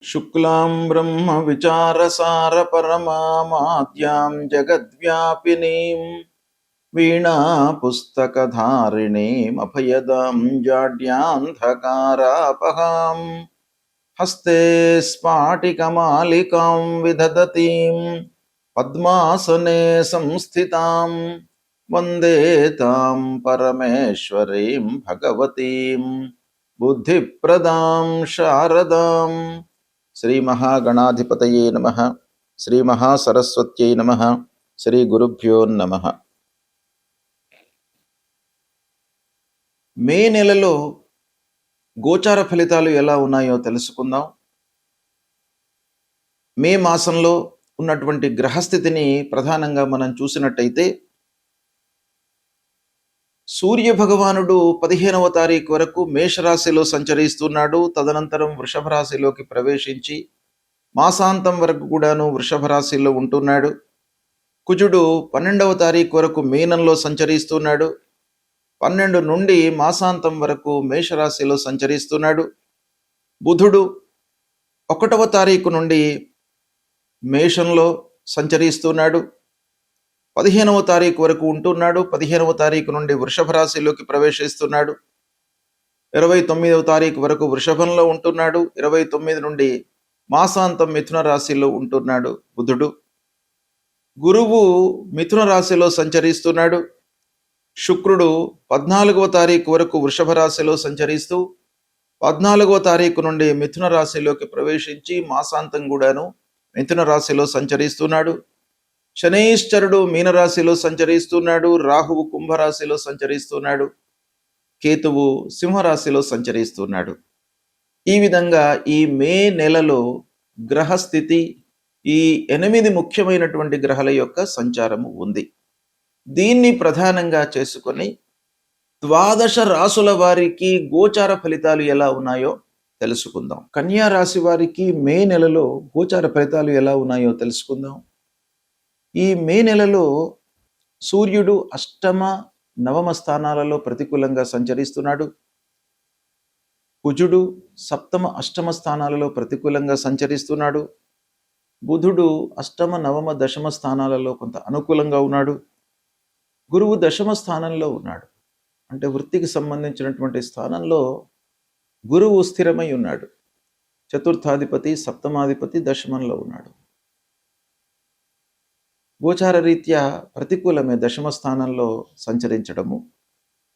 शुक्लां ब्रह्मविचारसारपरमामाद्यां जगद्व्यापिनीं वीणापुस्तकधारिणीमभयदां जाड्यान्धकारापहां हस्ते स्फाटिकमालिकां विदधतीं पद्मासने संस्थितां वन्दे तां परमेश्वरीं भगवतीं बुद्धिप्रदां शारदां। శ్రీ మహాగణాధిపతయే నమః. శ్రీ మహాసరస్వత్యై నమః. శ్రీ గురుభ్యో నమః. మే నెలలో గోచార ఫలితాలు ఎలా ఉన్నాయో తెలుసుకుందాం. మే మాసంలో ఉన్నటువంటి గ్రహస్థితిని ప్రధానంగా మనం చూసినట్టయితే సూర్య భగవానుడు 15వ తారీఖు వరకు మేషరాశిలో సంచరిస్తున్నాడు. తదనంతరం వృషభ రాశిలోకి ప్రవేశించి మాసాంతం వరకు కూడాను వృషభ రాశిలో ఉంటున్నాడు. కుజుడు 12వ తారీఖు వరకు మీనంలో సంచరిస్తున్నాడు. 12 నుండి మాసాంతం వరకు మేషరాశిలో సంచరిస్తున్నాడు. బుధుడు 1వ తారీఖు నుండి మేషంలో సంచరిస్తున్నాడు. 15వ తారీఖు వరకు ఉంటున్నాడు. 15వ తారీఖు నుండి వృషభ రాశిలోకి ప్రవేశిస్తున్నాడు. 29వ తారీఖు వరకు వృషభంలో ఉంటున్నాడు. 29 నుండి మాసాంతం మిథున రాశిలో ఉంటున్నాడు బుధుడు. గురువు మిథున రాశిలో సంచరిస్తున్నాడు. శుక్రుడు 14వ తారీఖు వరకు వృషభ రాశిలో సంచరిస్తూ 14వ తారీఖు నుండి మిథున రాశిలోకి ప్రవేశించి మాసాంతం కూడాను మిథున రాశిలో సంచరిస్తున్నాడు. శనైశ్చరుడు మీనరాశిలో సంచరిస్తున్నాడు. రాహువు కుంభరాశిలో సంచరిస్తున్నాడు. కేతువు సింహరాశిలో సంచరిస్తున్నాడు. ఈ విధంగా ఈ మే నెలలో గ్రహస్థితి ఈ 8 ముఖ్యమైనటువంటి గ్రహాల యొక్క సంచారము ఉంది. దీన్ని ప్రధానంగా చేసుకొని 12 రాసుల వారికి గోచార ఫలితాలు ఎలా ఉన్నాయో తెలుసుకుందాం. కన్యా రాశి వారికి మే నెలలో గోచార ఫలితాలు ఎలా ఉన్నాయో తెలుసుకుందాం. ఈ మే నెలలో సూర్యుడు అష్టమ నవమ స్థానాలలో ప్రతికూలంగా సంచరిస్తున్నాడు. కుజుడు సప్తమ అష్టమ స్థానాలలో ప్రతికూలంగా సంచరిస్తున్నాడు. బుధుడు అష్టమ నవమ దశమ స్థానాలలో కొంత అనుకూలంగా ఉన్నాడు. గురువు దశమ స్థానంలో ఉన్నాడు. అంటే వృత్తికి సంబంధించినటువంటి స్థానంలో గురువు స్థిరమై ఉన్నాడు. చతుర్థాధిపతి సప్తమాధిపతి దశమంలో ఉన్నాడు. గోచార రీత్యా ప్రతికూలమే దశమ స్థానంలో సంచరించడము.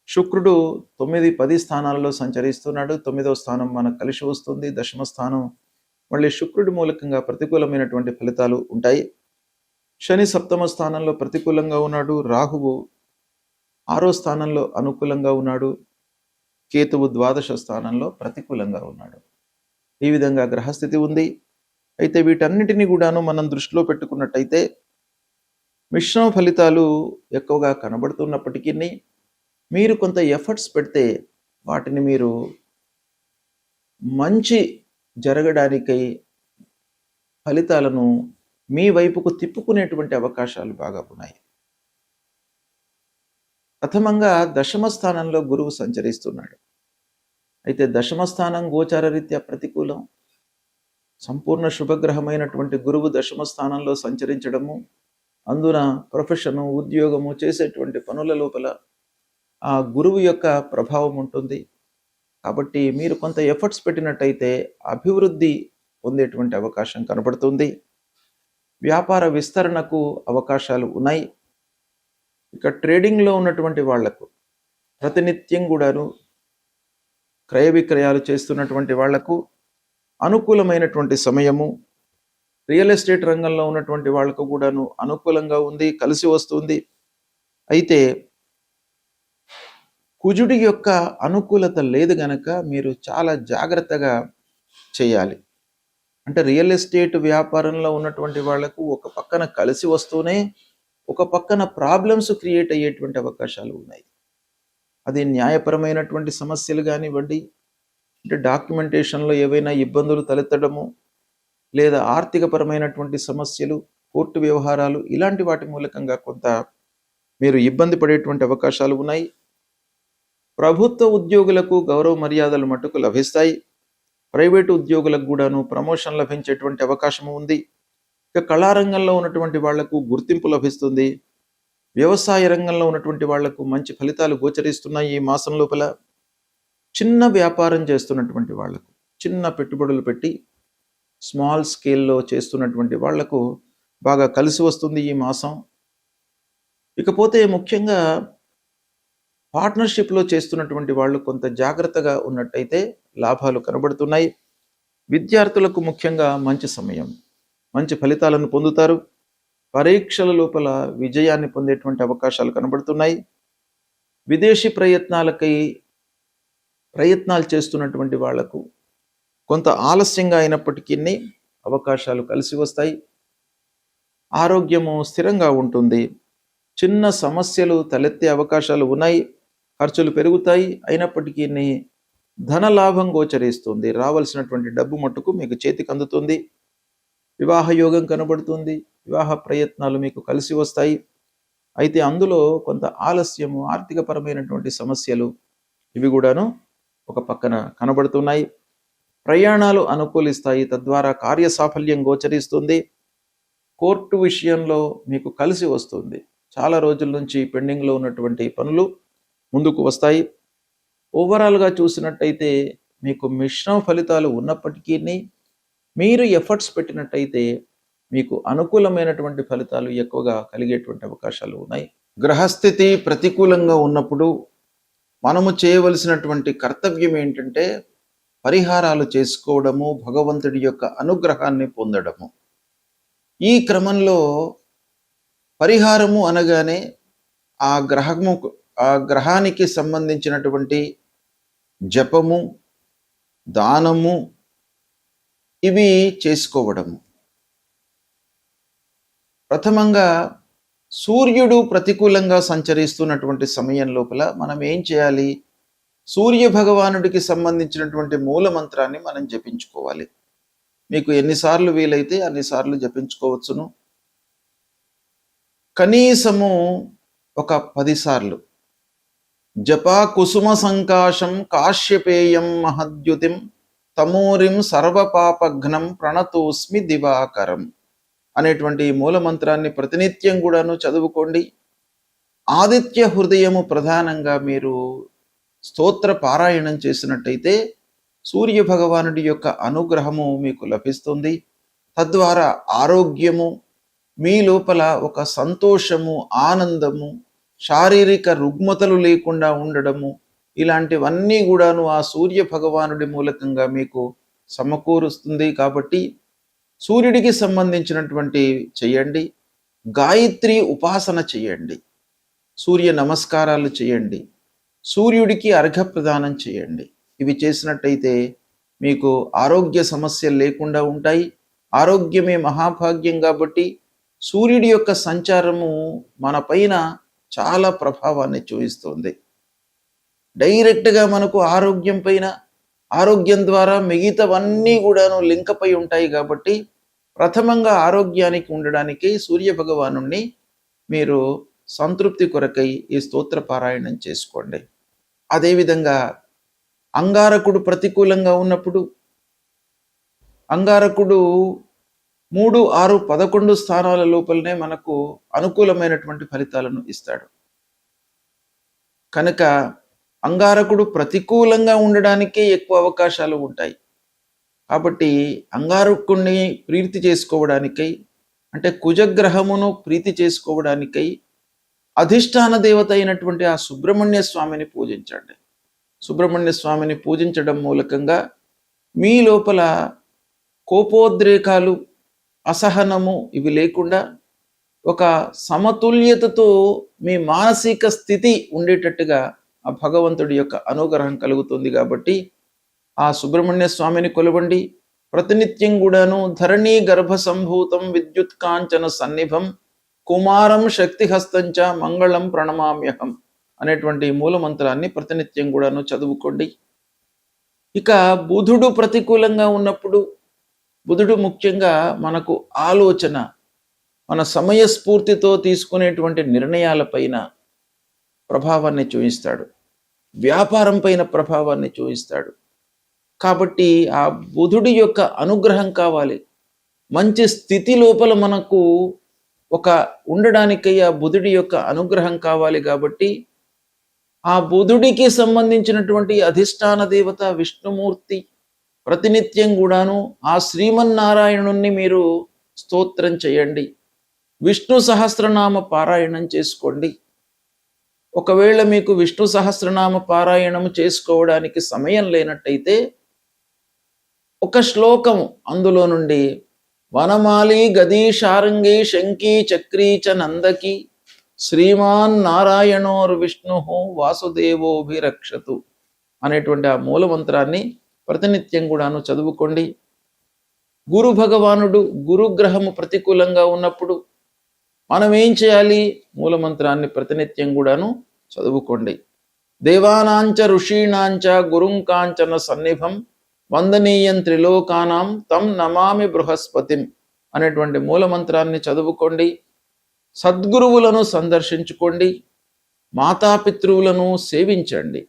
శుక్రుడు 9, 10 స్థానాలలో సంచరిస్తున్నాడు. 9వ స్థానం మనకు కలిసి వస్తుంది. దశమ స్థానం మళ్ళీ శుక్రుడి మూలకంగా ప్రతికూలమైనటువంటి ఫలితాలు ఉంటాయి. శని సప్తమ స్థానంలో ప్రతికూలంగా ఉన్నాడు. రాహువు 6వ స్థానంలో అనుకూలంగా ఉన్నాడు. కేతువు 12వ స్థానంలో ప్రతికూలంగా ఉన్నాడు. ఈ విధంగా గ్రహస్థితి ఉంది. అయితే వీటన్నిటిని కూడాను మనం దృష్టిలో పెట్టుకున్నట్టయితే మిశ్రమ ఫలితాలు ఎక్కువగా కనబడుతున్నప్పటికీ మీరు కొంత ఎఫర్ట్స్ పెడితే వాటిని మీరు మంచి జరగడానికై ఫలితాలను మీ వైపుకు తిప్పుకునేటువంటి అవకాశాలు బాగా ఉన్నాయి. ప్రథమంగా దశమ స్థానంలో గురువు సంచరిస్తున్నాడు. అయితే దశమ స్థానం గోచార రీత్యా ప్రతికూలం. సంపూర్ణ శుభగ్రహమైనటువంటి గురువు దశమ స్థానంలో సంచరించడము, అందున ప్రొఫెషను ఉద్యోగము చేసేటువంటి పనుల లోపల ఆ గురువు యొక్క ప్రభావం ఉంటుంది. కాబట్టి మీరు కొంత ఎఫర్ట్స్ పెట్టినట్టయితే అభివృద్ధి పొందేటువంటి అవకాశం కనబడుతుంది. వ్యాపార విస్తరణకు అవకాశాలు ఉన్నాయి. ఇక ట్రేడింగ్లో ఉన్నటువంటి వాళ్లకు ప్రతినిత్యం కూడాను క్రయ విక్రయాలు చేస్తున్నటువంటి వాళ్లకు అనుకూలమైనటువంటి సమయము. రియల్ ఎస్టేట్ రంగంలో ఉన్నటువంటి వాళ్లకు కూడాను అనుకూలంగా ఉంది, కలిసి వస్తుంది. అయితే కుజుడి యొక్క అనుకూలత లేదు గనక మీరు చాలా జాగ్రత్తగా చేయాలి. అంటే రియల్ ఎస్టేట్ వ్యాపారంలో ఉన్నటువంటి వాళ్లకు ఒక పక్కన కలిసి వస్తూనే ఒక పక్కన ప్రాబ్లమ్స్ క్రియేట్ అయ్యేటువంటి అవకాశాలు ఉన్నాయి. అది న్యాయపరమైనటువంటి సమస్యలు కానివ్వండి, అంటే డాక్యుమెంటేషన్లో ఏవైనా ఇబ్బందులు తలెత్తడము, లేదా ఆర్థికపరమైనటువంటి సమస్యలు, కోర్టు వ్యవహారాలు, ఇలాంటి వాటి మూలకంగా కొంత మీరు ఇబ్బంది పడేటువంటి అవకాశాలు ఉన్నాయి. ప్రభుత్వ ఉద్యోగులకు గౌరవ మర్యాదలు మట్టుకు లభిస్తాయి. ప్రైవేటు ఉద్యోగులకు కూడాను ప్రమోషన్ లభించేటువంటి అవకాశం ఉంది. ఇక కళారంగంలో ఉన్నటువంటి వాళ్లకు గుర్తింపు లభిస్తుంది. వ్యవసాయ రంగంలో ఉన్నటువంటి వాళ్లకు మంచి ఫలితాలు గోచరిస్తున్నాయి ఈ మాసం లోపల. చిన్న వ్యాపారం చేస్తున్నటువంటి వాళ్లకు, చిన్న పెట్టుబడులు పెట్టి స్మాల్ స్కేల్లో చేస్తున్నటువంటి వాళ్లకు బాగా కలిసి వస్తుంది ఈ మాసం. ఇకపోతే ముఖ్యంగా పార్ట్నర్షిప్లో చేస్తున్నటువంటి వాళ్ళు కొంత జాగ్రత్తగా ఉన్నట్టయితే లాభాలు కనబడుతున్నాయి. విద్యార్థులకు ముఖ్యంగా మంచి సమయం, మంచి ఫలితాలను పొందుతారు. పరీక్షల లోపల విజయాన్ని పొందేటువంటి అవకాశాలు కనబడుతున్నాయి. విదేశీ ప్రయత్నాలు చేస్తున్నటువంటి వాళ్లకు కొంత ఆలస్యంగా అయినప్పటికీ అవకాశాలు కలిసి వస్తాయి. ఆరోగ్యము స్థిరంగా ఉంటుంది. చిన్న సమస్యలు తలెత్తే అవకాశాలు ఉన్నాయి. ఖర్చులు పెరుగుతాయి. అయినప్పటికీ ధన లాభం గోచరిస్తుంది. రావాల్సినటువంటి డబ్బు మట్టుకు మీకు చేతికి అందుతుంది. వివాహ యోగం కనబడుతుంది. వివాహ ప్రయత్నాలు మీకు కలిసి వస్తాయి. అయితే అందులో కొంత ఆలస్యము, ఆర్థికపరమైనటువంటి సమస్యలు ఇవి కూడాను ఒక పక్కన కనబడుతున్నాయి. ప్రయాణాలు అనుకూలిస్తాయి. తద్వారా కార్యసాఫల్యం గోచరిస్తుంది. కోర్టు విషయంలో మీకు కలిసి వస్తుంది. చాలా రోజుల నుంచి పెండింగ్లో ఉన్నటువంటి పనులు ముందుకు వస్తాయి. ఓవరాల్గా చూసినట్టయితే మీకు మిశ్రమ ఫలితాలు ఉన్నప్పటికీ మీరు ఎఫర్ట్స్ పెట్టినట్టయితే మీకు అనుకూలమైనటువంటి ఫలితాలు ఎక్కువగా కలిగేటువంటి అవకాశాలు ఉన్నాయి. గ్రహస్థితి ప్రతికూలంగా ఉన్నప్పుడు మనము చేయవలసినటువంటి కర్తవ్యం ఏంటంటే పరిహారాలు చేసుకోవడము, భగవంతుడి యొక్క అనుగ్రహాన్ని పొందడము. ఈ క్రమంలో పరిహారము అనగానే ఆ గ్రహానికి సంబంధించినటువంటి జపము, దానము ఇవి చేసుకోవడము. ప్రథమంగా సూర్యుడు ప్రతికూలంగా సంచరిస్తున్నటువంటి సమయం లోపల మనం ఏం చేయాలి? సూర్య భగవానుడికి సంబంధించినటువంటి మూల మంత్రాన్ని మనం జపించుకోవాలి. మీకు ఎన్నిసార్లు వీలైతే అన్నిసార్లు జపించుకోవచ్చును. కనీసము ఒక 10 సార్లు. జపా కుసుమ సంకాశం కాశ్యపేయం మహద్యుతిం తమూరిం సర్వపాపఘ్నం ప్రణతోస్మి దివాకరం అనేటువంటి మూల మంత్రాన్ని ప్రతినిత్యం కూడాను చదువుకోండి. ఆదిత్య హృదయము ప్రధానంగా మీరు స్తోత్ర పారాయణం చేసినట్టయితే సూర్య భగవానుడి యొక్క అనుగ్రహము మీకు లభిస్తుంది. తద్వారా ఆరోగ్యము, మీ లోపల ఒక సంతోషము, ఆనందము, శారీరక రుగ్మతలు లేకుండా ఉండడము, ఇలాంటివన్నీ కూడాను ఆ సూర్య భగవానుడి మూలకంగా మీకు సమకూరుస్తుంది. కాబట్టి సూర్యుడికి సంబంధించినటువంటి చేయండి. గాయత్రి ఉపాసన చేయండి. సూర్య నమస్కారాలు చేయండి. సూర్యుడికి అర్ఘ్యప్రదానం చేయండి. ఇవి చేసినట్టయితే మీకు ఆరోగ్య సమస్యలు లేకుండా ఉంటాయి. ఆరోగ్యమే మహాభాగ్యం కాబట్టి సూర్యుడి యొక్క సంచారము మన పైన చాలా ప్రభావాన్ని చూపిస్తుంది. డైరెక్ట్గా మనకు ఆరోగ్యం పైన, ఆరోగ్యం ద్వారా మిగతావన్నీ కూడాను లింక్ అయి ఉంటాయి. కాబట్టి ప్రథమంగా ఆరోగ్యానికి ఉండడానికి సూర్య భగవానుణ్ణి మీరు సంతృప్తి కొరకై ఈ స్తోత్ర పారాయణం చేసుకోండి. అదేవిధంగా అంగారకుడు ప్రతికూలంగా ఉన్నప్పుడు, అంగారకుడు 3, 6, 11 స్థానాల లోపలనే మనకు అనుకూలమైనటువంటి ఫలితాలను ఇస్తాడు. కనుక అంగారకుడు ప్రతికూలంగా ఉండడానికే ఎక్కువ అవకాశాలు ఉంటాయి. కాబట్టి అంగారకుడిని ప్రీతి చేసుకోవడానికై, అంటే కుజగ్రహమును ప్రీతి చేసుకోవడానికై అధిష్టాన దేవత అయినటువంటి ఆ సుబ్రహ్మణ్య స్వామిని పూజించండి. సుబ్రహ్మణ్య స్వామిని పూజించడం మూలకంగా మీ లోపల కోపోద్రేకాలు, అసహనము ఇవి లేకుండా ఒక సమతుల్యతతో మీ మానసిక స్థితి ఉండేటట్టుగా ఆ భగవంతుడి యొక్క అనుగ్రహం కలుగుతుంది. కాబట్టి ఆ సుబ్రహ్మణ్య స్వామిని కొలవండి. ప్రతినిత్యం కూడాను ధరణీ గర్భ సంభూతం విద్యుత్ కాంచన సన్నిభం కుమారం శక్తిహస్తంచ మంగళం ప్రణమామ్యహం అనేటువంటి మూల మంత్రాన్ని ప్రతినిత్యం కూడాను చదువుకోండి. ఇక బుధుడు ప్రతికూలంగా ఉన్నప్పుడు, బుధుడు ముఖ్యంగా మనకు ఆలోచన, మన సమయస్ఫూర్తితో తీసుకునేటువంటి నిర్ణయాలపైన ప్రభావాన్ని చూపిస్తాడు. వ్యాపారం పైన ప్రభావాన్ని చూపిస్తాడు. కాబట్టి ఆ బుధుడి యొక్క అనుగ్రహం కావాలి. మంచి స్థితి లోపల మనకు ఒక ఉండడానికై ఆ బుధుడి యొక్క అనుగ్రహం కావాలి. కాబట్టి ఆ బుధుడికి సంబంధించినటువంటి అధిష్టాన దేవత విష్ణుమూర్తి ప్రతినిత్యం కూడాను ఆ శ్రీమన్నారాయణుణ్ణి మీరు స్తోత్రం చేయండి. విష్ణు సహస్రనామ పారాయణం చేసుకోండి. ఒకవేళ మీకు విష్ణు సహస్రనామ పారాయణం చేసుకోవడానికి సమయం లేనట్టయితే ఒక శ్లోకం అందులో నుండి వనమాలి గదీ శారంగి శంకి చక్రీ చ నందకి శ్రీమాన్ నారాయణోర్ విష్ణు వాసుదేవోభిరక్షతు అనేటువంటి ఆ మూలమంత్రాన్ని ప్రతినిత్యం కూడాను చదువుకోండి. గురు భగవానుడు గురుగ్రహము ప్రతికూలంగా ఉన్నప్పుడు మనం ఏం చేయాలి? మూలమంత్రాన్ని ప్రతినిత్యం కూడాను చదువుకోండి. దేవానాంచ ఋషీణాంచ గురుంకాంచన సన్నిభం వందనీయం త్రిలోకానాం తం నమామి బృహస్పతిం అనేటువంటి మూలమంత్రాన్ని చదువుకోండి. సద్గురువులను సందర్శించుకోండి. మాతాపితృవులను సేవించండి.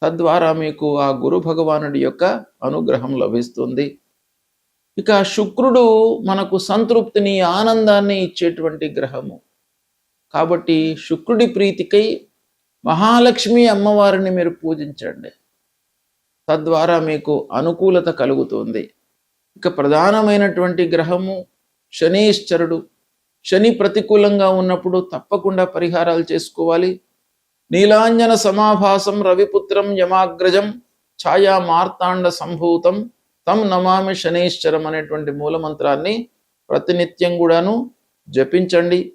తద్వారా మీకు ఆ గురు భగవానుడి యొక్క అనుగ్రహం లభిస్తుంది. ఇక శుక్రుడు మనకు సంతృప్తిని ఆనందాన్ని ఇచ్చేటువంటి గ్రహము. కాబట్టి శుక్రుడి ప్రీతికై మహాలక్ష్మి అమ్మవారిని మీరు పూజించండి. తద్వారా మీకు అనుకూలత కలుగుతుంది. ఇక ప్రధానమైనటువంటి గ్రహము శనీశ్వరుడు. శని ప్రతికూలంగా ఉన్నప్పుడు తప్పకుండా పరిహారాలు చేసుకోవాలి. నీలాంజన సమాభాసం రవిపుత్రం యమాగ్రజం ఛాయా మార్తాండ సంభూతం తం నమామి శనీశ్వరం అనేటువంటి మూలమంత్రాన్ని ప్రతినిత్యం కూడాను జపించండి.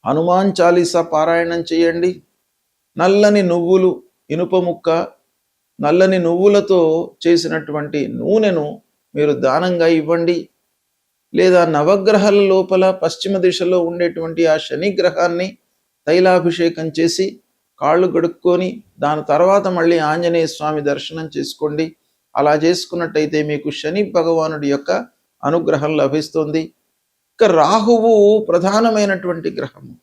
హనుమాన్ చాలీసా పారాయణం చేయండి. నల్లని నువ్వులు, ఇనుప ముక్క, నల్లని నువ్వులతో చేసినటువంటి నూనెను మీరు దానంగా ఇవ్వండి. లేదా నవగ్రహాల లోపల పశ్చిమ దిశలో ఉండేటువంటి ఆ శని గ్రహాన్ని తైలాభిషేకం చేసి కాళ్ళు గడుక్కొని దాని తర్వాత మళ్ళీ ఆంజనేయ స్వామి దర్శనం చేసుకోండి. అలా చేసుకున్నట్టయితే మీకు శని భగవానుడి యొక్క అనుగ్రహం లభిస్తుంది. ఇక రాహువు ప్రధానమైనటువంటి గ్రహము.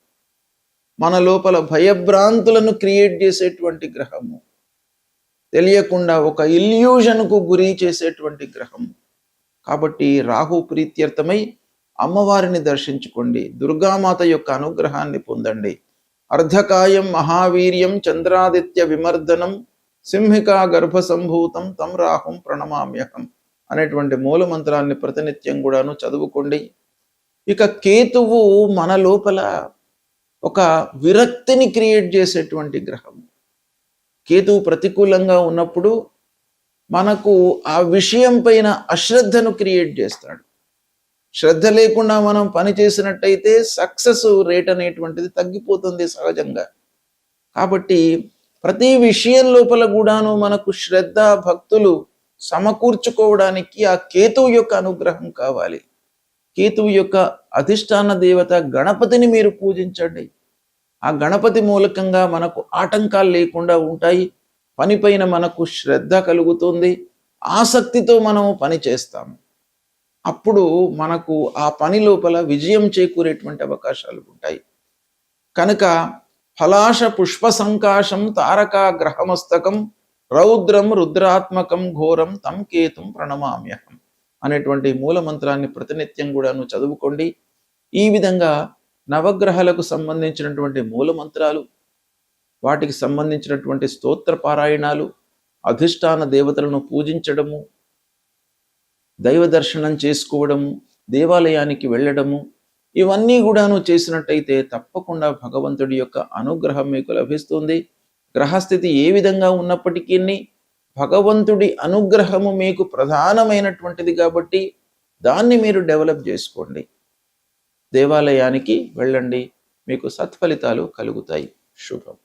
మన లోపల భయభ్రాంతులను క్రియేట్ చేసేటువంటి గ్రహము. తెలియకుండా ఒక ఇల్యూజన్కు గురి చేసేటువంటి గ్రహము. కాబట్టి రాహు ప్రీత్యర్థమై అమ్మవారిని దర్శించుకోండి. దుర్గామాత యొక్క అనుగ్రహాన్ని పొందండి. అర్ధకాయం మహావీర్యం చంద్రాదిత్య విమర్దనం సింహికా గర్భ సంభూతం తం రాహుం ప్రణమామ్యహం అనేటువంటి మూలమంత్రాన్ని ప్రతినిత్యం కూడాను చదువుకోండి. ఇక కేతువు మన లోపల ఒక విరక్తిని క్రియేట్ చేసేటువంటి గ్రహం. కేతువు ప్రతికూలంగా ఉన్నప్పుడు మనకు ఆ విషయం పైన అశ్రద్ధను క్రియేట్ చేస్తాడు. శ్రద్ధ లేకుండా మనం పని చేసినట్టయితే సక్సెస్ రేట్ అనేటువంటిది తగ్గిపోతుంది సహజంగా. కాబట్టి ప్రతి విషయం లోపల కూడాను మనకు శ్రద్ధ భక్తులు సమకూర్చుకోవడానికి ఆ కేతువు యొక్క అనుగ్రహం కావాలి. కేతువు యొక్క అధిష్టాన దేవత గణపతిని మీరు పూజించండి. ఆ గణపతి మూలకంగా మనకు ఆటంకాలు లేకుండా ఉంటాయి. పనిపైన మనకు శ్రద్ధ కలుగుతుంది. ఆసక్తితో మనము పని చేస్తాము. అప్పుడు మనకు ఆ పని లోపల విజయం చేకూరేటువంటి అవకాశాలు ఉంటాయి. కనుక ఫలాశ పుష్ప సంకాశం తారకా గ్రహమస్తకం రౌద్రం రుద్రాత్మకం ఘోరం తం కేతుం ప్రణమామ్యహం అనేటువంటి మూలమంత్రాన్ని ప్రతినిత్యం కూడాను చదువుకోండి. ఈ విధంగా నవగ్రహాలకు సంబంధించినటువంటి మూలమంత్రాలు, వాటికి సంబంధించినటువంటి స్తోత్ర పారాయణాలు, అధిష్టాన దేవతలను పూజించడము, దైవ దర్శనం చేసుకోవడము, దేవాలయానికి వెళ్ళడము, ఇవన్నీ కూడాను చేసినట్టయితే తప్పకుండా భగవంతుడి యొక్క అనుగ్రహం మీకు లభిస్తుంది. గ్రహస్థితి ఏ విధంగా ఉన్నప్పటికీ భగవంతుడి అనుగ్రహము మీకు ప్రధానమైనటువంటిది కాబట్టి దాన్ని మీరు డెవలప్ చేసుకోండి. దేవాలయానికి వెళ్ళండి, మీకు సత్ఫలితాలు కలుగుతాయి. శుభం.